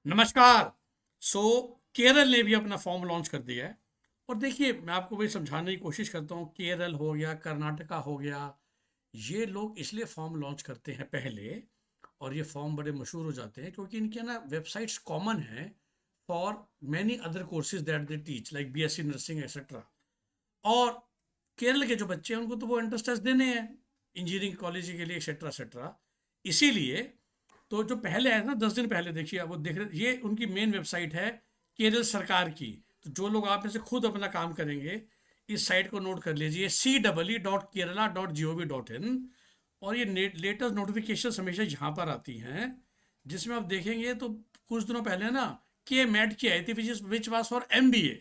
नमस्कार। सो केरल ने भी अपना फॉर्म लॉन्च कर दिया है। और देखिए, मैं आपको वही समझाने की कोशिश करता हूँ। केरल हो गया, कर्नाटका हो गया, ये लोग इसलिए फॉर्म लॉन्च करते हैं पहले, और ये फॉर्म बड़े मशहूर हो जाते हैं क्योंकि इनके ना वेबसाइट्स कॉमन हैं for many other courses that they teach, like BSc nursing etcetera. और केरल के जो बच्चे हैं उनको तो वो एंट्रेंस टेस्ट देने हैं इंजीनियरिंग कॉलेज के लिए, एक्सेट्रा एक्सेट्रा। इसीलिए तो जो पहले आया ना 10 दिन पहले, देखिए वो देख रहे, ये उनकी मेन वेबसाइट है केरल सरकार की। तो जो लोग आप में से खुद अपना काम करेंगे, इस साइट को नोट कर लीजिए, CEE.kerala.gov.in। और ये लेटेस्ट नोटिफिकेशन हमेशा यहाँ पर आती हैं, जिसमें आप देखेंगे तो कुछ दिनों पहले ना के मैट की आई थी, विच वाज फॉर MBA।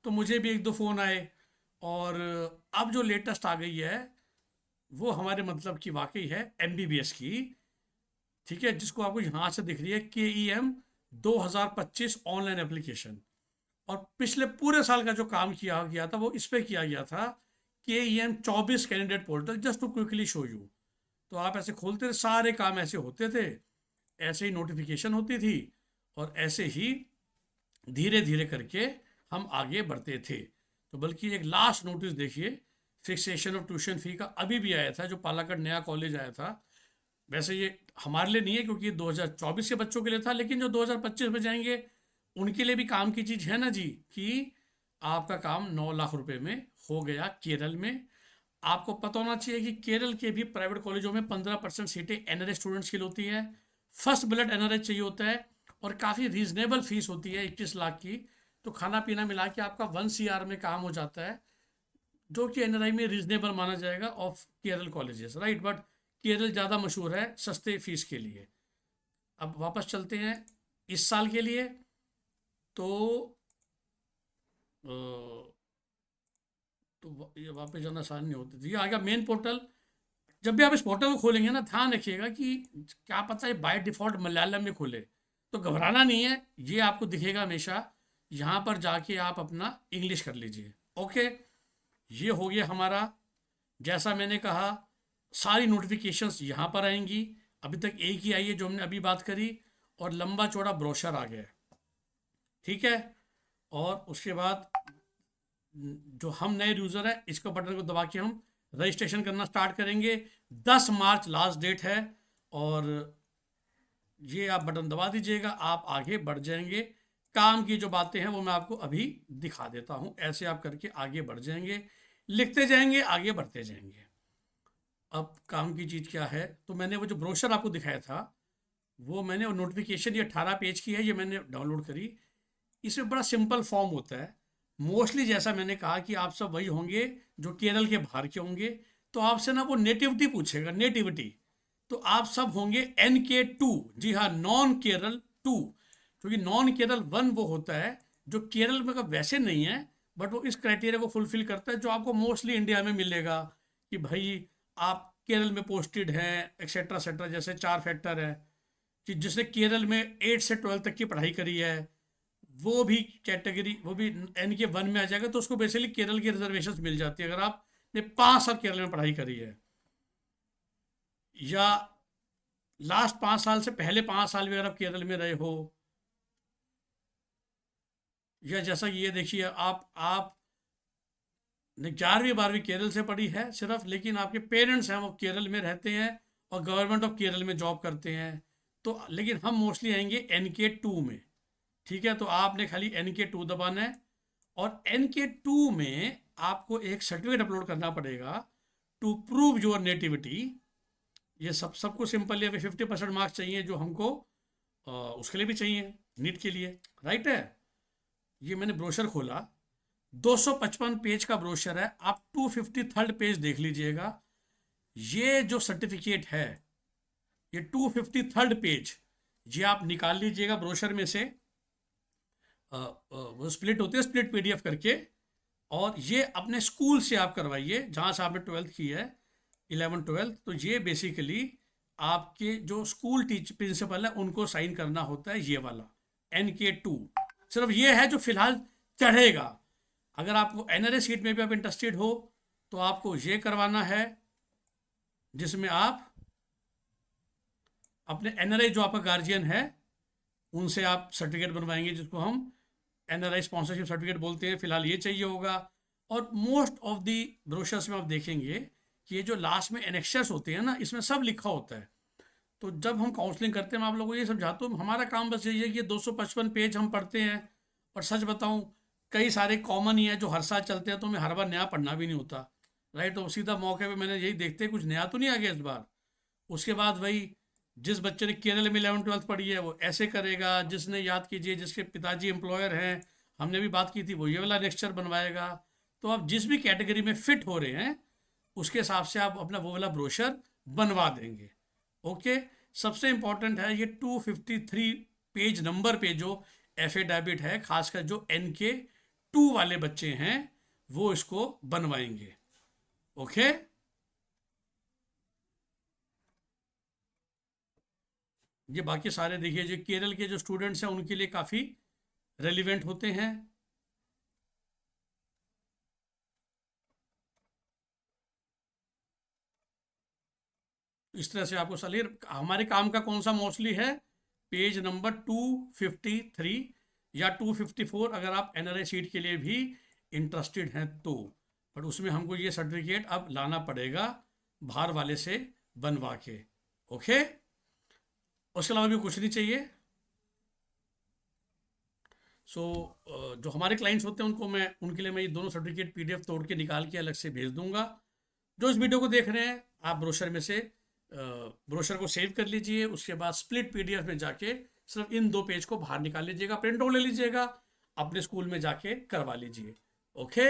तो मुझे भी एक दो फ़ोन आए। और अब जो लेटेस्ट आ गई है वो हमारे मतलब की वाकई है, MBBS की। ठीक है, जिसको आपको यहाँ से दिख रही है, KEM 2025 ऑनलाइन एप्लीकेशन। और पिछले पूरे साल का जो काम किया गया था वो इस पे किया गया था, KEM 24 candidate portal, just to quickly show you. तो आप ऐसे खोलते थे, सारे काम ऐसे होते थे, ऐसे ही नोटिफिकेशन होती थी, और ऐसे ही धीरे धीरे करके हम आगे बढ़ते थे। तो बल्कि एक लास्ट नोटिस देखिए, फिक्सेशन ऑफ ट्यूशन फी का अभी भी आया था, जो पालाकड़ नया कॉलेज आया था। वैसे ये हमारे लिए नहीं है क्योंकि ये 2024 के बच्चों के लिए था, लेकिन जो 2025 में जाएंगे उनके लिए भी काम की चीज़ है ना जी, कि आपका काम 9 लाख रुपए में हो गया केरल में। आपको पता होना चाहिए कि केरल के भी प्राइवेट कॉलेजों में 15% सीटें NRI स्टूडेंट्स के लिए होती हैं। फर्स्ट ब्लड NRI चाहिए होता है, और काफ़ी रीजनेबल फीस होती है, 21 लाख की। तो खाना पीना मिला के आपका 1 CR में काम हो जाता है, जो कि NRI में रीजनेबल माना जाएगा of Kerala colleges, right. But Kerala ज़्यादा मशहूर है सस्ते फीस के लिए। अब वापस चलते हैं इस साल के लिए। तो ये वापस जाना आसान नहीं होती थी। ये आएगा मेन पोर्टल। जब भी आप इस पोर्टल को खोलेंगे ना, ध्यान रखिएगा कि क्या पता है बाय डिफ़ॉल्ट मलयालम में खुले, तो घबराना नहीं है, ये आपको दिखेगा हमेशा। यहाँ पर जाके आप अपना इंग्लिश कर लीजिए। ओके, ये हो गया हमारा। जैसा मैंने कहा, सारी नोटिफिकेशंस यहाँ पर आएंगी। अभी तक एक ही आई है जो हमने अभी बात करी, और लंबा चौड़ा ब्रोशर आ गया है। ठीक है। और उसके बाद जो हम नए यूज़र हैं, इसको बटन को दबा के हम रजिस्ट्रेशन करना स्टार्ट करेंगे। 10 मार्च लास्ट डेट है, और ये आप बटन दबा दीजिएगा, आप आगे बढ़ जाएंगे। काम की जो बातें हैं वो मैं आपको अभी दिखा देता हूँ। ऐसे आप करके आगे बढ़ जाएंगे, लिखते जाएंगे, आगे बढ़ते जाएंगे। अब काम की चीज़ क्या है, तो मैंने वो जो ब्रोशर आपको दिखाया था, वो मैंने, और नोटिफिकेशन ये 18 पेज की है, ये मैंने डाउनलोड करी। इसमें बड़ा सिंपल फॉर्म होता है। मोस्टली जैसा मैंने कहा कि आप सब वही होंगे जो केरल के बाहर के होंगे, तो आपसे ना वो नेटिविटी पूछेगा, नेटिविटी। तो आप सब होंगे NK2, जी हाँ, नॉन केरल 2। क्योंकि नॉन केरल 1 वो होता है जो केरल में का वैसे नहीं है, बट वो इस क्राइटेरिया को फुलफिल करता है जो आपको मोस्टली इंडिया में मिलेगा, कि भाई आप केरल में पोस्टेड हैं, एक्सेट्रा एक्सेट्रा, जैसे 4 फैक्टर है कि जिसने केरल में 8 से 12 तक की पढ़ाई करी है, वो भी कैटेगरी, वो भी NK1 में आ जाएगा। तो उसको बेसिकली केरल की रिजर्वेशन मिल जाती है अगर आपने 5 साल केरल में पढ़ाई करी है, या लास्ट 5 साल से पहले 5 साल भी अगर आप केरल में रहे हो। या जैसा कि ये देखिए, आप ने 11वीं 12वीं केरल से पढ़ी है सिर्फ, लेकिन आपके पेरेंट्स हैं वो केरल में रहते हैं और गवर्नमेंट ऑफ केरल में जॉब करते हैं। तो लेकिन हम मोस्टली आएंगे NK2 में। ठीक है, तो आपने खाली NK2 दबाना है, और NK2 में आपको एक सर्टिफिकेट अपलोड करना पड़ेगा टू प्रूव योर नेटिविटी। ये सबको सिंपल है। 50% मार्क्स चाहिए जो हमको उसके लिए भी चाहिए, नीट के लिए, राइट है। ये मैंने ब्रोशर खोला, 255 पेज का ब्रोशर है। आप 253rd पेज देख लीजिएगा। ये जो सर्टिफिकेट है, ये 253rd पेज, ये आप निकाल लीजिएगा ब्रोशर में से। वो स्प्लिट होते हैं, स्प्लिट PDF करके। और ये अपने स्कूल से आप करवाइए जहाँ से आपने 12th की है, 11 12। तो ये बेसिकली आपके जो स्कूल प्रिंसिपल है उनको साइन करना होता है, ये वाला NK2। सिर्फ ये है जो फिलहाल चढ़ेगा। अगर आपको NRI सीट में भी आप इंटरेस्टेड हो तो आपको ये करवाना है, जिसमें आप अपने NRI जो आपका गार्जियन है उनसे आप सर्टिफिकेट बनवाएंगे, जिसको हम NRI स्पॉन्सरशिप सर्टिफिकेट बोलते हैं। फिलहाल ये चाहिए होगा। और मोस्ट ऑफ दी ब्रोशर्स में आप देखेंगे कि ये जो लास्ट में एनेक्शर्स होते हैं ना, इसमें सब लिखा होता है। तो जब हम काउंसलिंग करते हैं, मैं आप लोगों को ये समझाता हूँ, हमारा काम बस यही है कि 255 पेज हम पढ़ते हैं। और सच बताऊँ, कई सारे कॉमन ही है जो हर साल चलते हैं, तो हमें हर बार नया पढ़ना भी नहीं होता, राइट। तो सीधा मौके पे मैंने यही देखते कुछ नया तो नहीं आ गया इस बार। उसके बाद वही, जिस बच्चे ने केरल में 11th-12th पढ़ी है वो ऐसे करेगा, जिसने याद कीजिए जिसके पिताजी एम्प्लॉयर हैं, हमने भी बात की थी, वो ये वाला लेक्चर बनवाएगा। तो आप जिस भी कैटेगरी में फिट हो रहे हैं उसके हिसाब से आप अपना वो वाला ब्रोशर बनवा देंगे। ओके। सबसे इंपॉर्टेंट है ये 253 पेज नंबर पे जो एफिडेविट है, खासकर जो NK2 वाले बच्चे हैं वो इसको बनवाएंगे। ओके। ये बाकी सारे देखिए, जो केरल के जो स्टूडेंट्स हैं उनके लिए काफ़ी रेलिवेंट होते हैं। इस तरह से आपको सलीर हमारे काम का कौन सा मोस्टली है, पेज नंबर 253 या 254, अगर आप NRI सीट के लिए भी इंटरेस्टेड हैं तो। बट उसमें हमको ये सर्टिफिकेट अब लाना पड़ेगा बाहर वाले से बनवा के। ओके। उसके अलावा भी कुछ नहीं चाहिए। सो जो हमारे क्लाइंट्स होते हैं उनको मैं, उनके लिए मैं ये दोनों सर्टिफिकेट PDF तोड़ के निकाल के अलग से भेज दूंगा। जो इस वीडियो को देख रहे हैं, आप ब्रोशर में से ब्रोशर को सेव कर लीजिए। उसके बाद स्प्लिट PDF में जाके सिर्फ इन 2 पेज को बाहर निकाल लीजिएगा, प्रिंट आउट ले लीजिएगा, अपने स्कूल में जाके करवा लीजिए। ओके।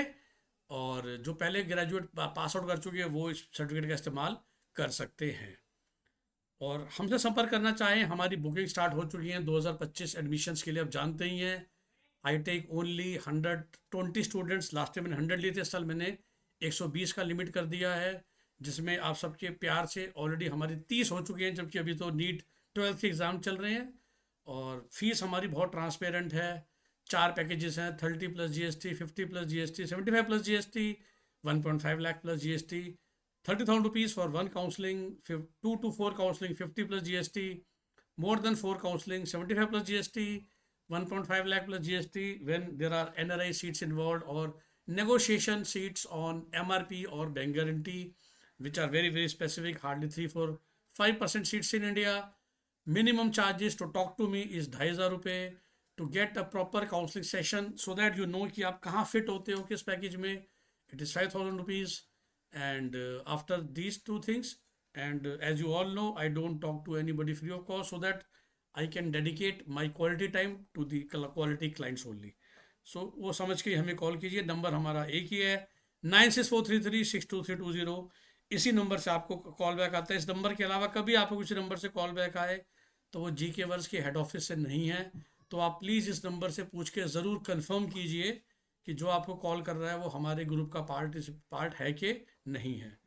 और जो पहले ग्रेजुएट पास आउट कर चुके हैं वो इस सर्टिफिकेट का इस्तेमाल कर सकते हैं। और हमसे संपर्क करना चाहें, हमारी बुकिंग स्टार्ट हो चुकी है 2025 एडमिशन्स के लिए। आप जानते ही हैं, I take only 120 students. Last time मैंने 100 लिए थे, इस साल मैंने 120 का लिमिट कर दिया है, जिसमें आप सबके प्यार से ऑलरेडी हमारी 30 हो चुके हैं, जबकि अभी तो नीट 12th के एग्ज़ाम चल रहे हैं। और फीस हमारी बहुत ट्रांसपेरेंट है। 4 पैकेजेस हैं, 30 + GST, 50 + GST, 75 + GST, 1.5 lakh + GST, 30,000 rupees for 1 counseling, 2 to 4 counseling, 50 + GST, more than 4 counseling, 75 + GST, 1.5 lakh + GST when there are NRI seats involved, or negotiation seats on MRP or bank guarantee, which are very very specific, hardly 3-4-5% seats in India. Minimum charges to talk to me is 2,500 रुपये। to get a proper counseling session so that you know कि आप कहाँ fit होते हो किस package में, it is 5,000 rupees. And after these 2 things, and as you all know, I don't talk to anybody free of cost, so that I can dedicate my quality time to the quality clients only. So वो समझ के हमें call कीजिए। Number हमारा एक ही है, 9643362320। इसी number से आपको कॉल बैक आता है। इस नंबर के अलावा कभी आपको किसी नंबर से कॉल बैक आए तो वो GK वर्स के हेड ऑफिस से नहीं है, तो आप प्लीज़ इस नंबर से पूछ के ज़रूर कंफर्म कीजिए कि जो आपको कॉल कर रहा है वो हमारे ग्रुप का पार्ट है कि नहीं है।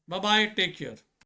Bye bye, take care.